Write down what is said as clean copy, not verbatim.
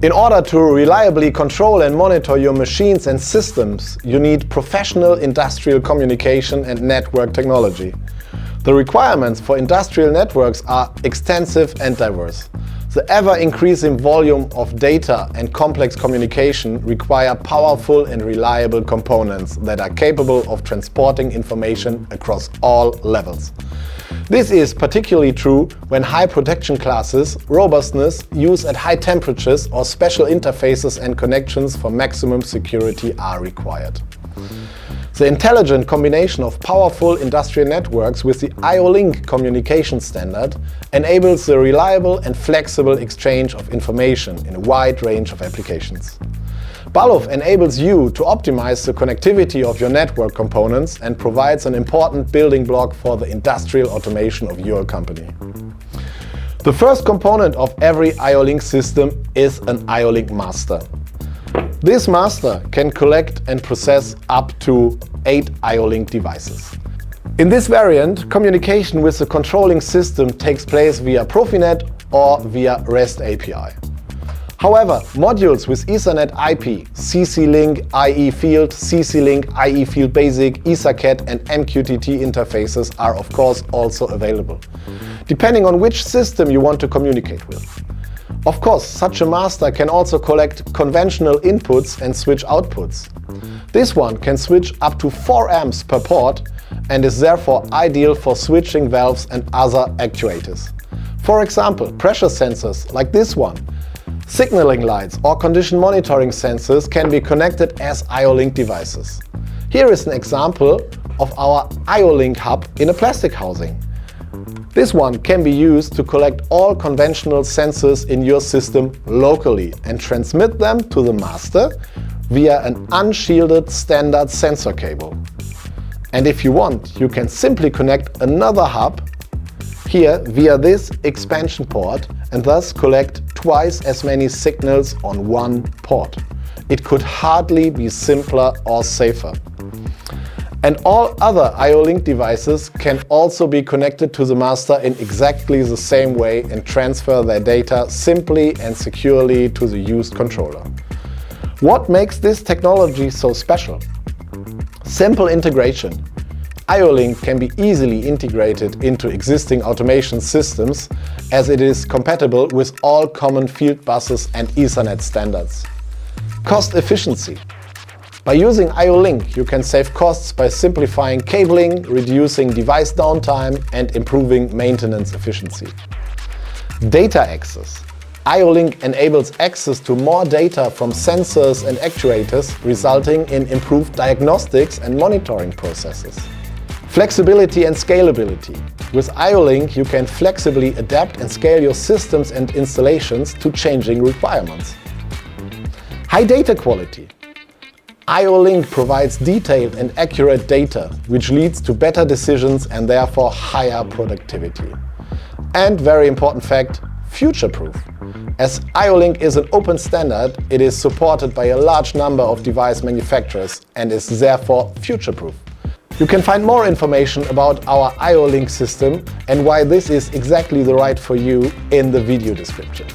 In order to reliably control and monitor your machines and systems, you need professional industrial communication and network technology. The requirements for industrial networks are extensive and diverse. The ever-increasing volume of data and complex communication require powerful and reliable components that are capable of transporting information across all levels. This is particularly true when high protection classes, robustness, use at high temperatures, or special interfaces and connections for maximum security are required. The intelligent combination of powerful industrial networks with the IO-Link communication standard enables the reliable and flexible exchange of information in a wide range of applications. Balluff enables you to optimize the connectivity of your network components and provides an important building block for the industrial automation of your company. The first component of every IO-Link system is an IO-Link master. This master can collect and process up to 8 IO-Link devices. In this variant, communication with the controlling system takes place via Profinet or via REST API. However, modules with Ethernet IP, CC-Link, IE Field, CC-Link, IE Field Basic, EtherCAT and MQTT interfaces are of course also available, depending on which system you want to communicate with. Of course, such a master can also collect conventional inputs and switch outputs. This one can switch up to 4 amps per port and is therefore ideal for switching valves and other actuators. For example, pressure sensors like this one, signaling lights or condition monitoring sensors can be connected as IO-Link devices. Here is an example of our IO-Link hub in a plastic housing. This one can be used to collect all conventional sensors in your system locally and transmit them to the master via an unshielded standard sensor cable. And if you want, you can simply connect another hub here via this expansion port and thus collect twice as many signals on one port. It could hardly be simpler or safer. And all other IO-Link devices can also be connected to the master in exactly the same way and transfer their data simply and securely to the used controller. What makes this technology so special? Simple integration. IO-Link can be easily integrated into existing automation systems as it is compatible with all common field buses and Ethernet standards. Cost efficiency. By using IO-Link, you can save costs by simplifying cabling, reducing device downtime and improving maintenance efficiency. Data access. IO-Link enables access to more data from sensors and actuators, resulting in improved diagnostics and monitoring processes. Flexibility and scalability. With IO-Link, you can flexibly adapt and scale your systems and installations to changing requirements. High data quality. IO-Link provides detailed and accurate data, which leads to better decisions and therefore higher productivity. And very important fact, future-proof. As IO-Link is an open standard, it is supported by a large number of device manufacturers and is therefore future-proof. You can find more information about our IO-Link system and why this is exactly the right for you in the video description.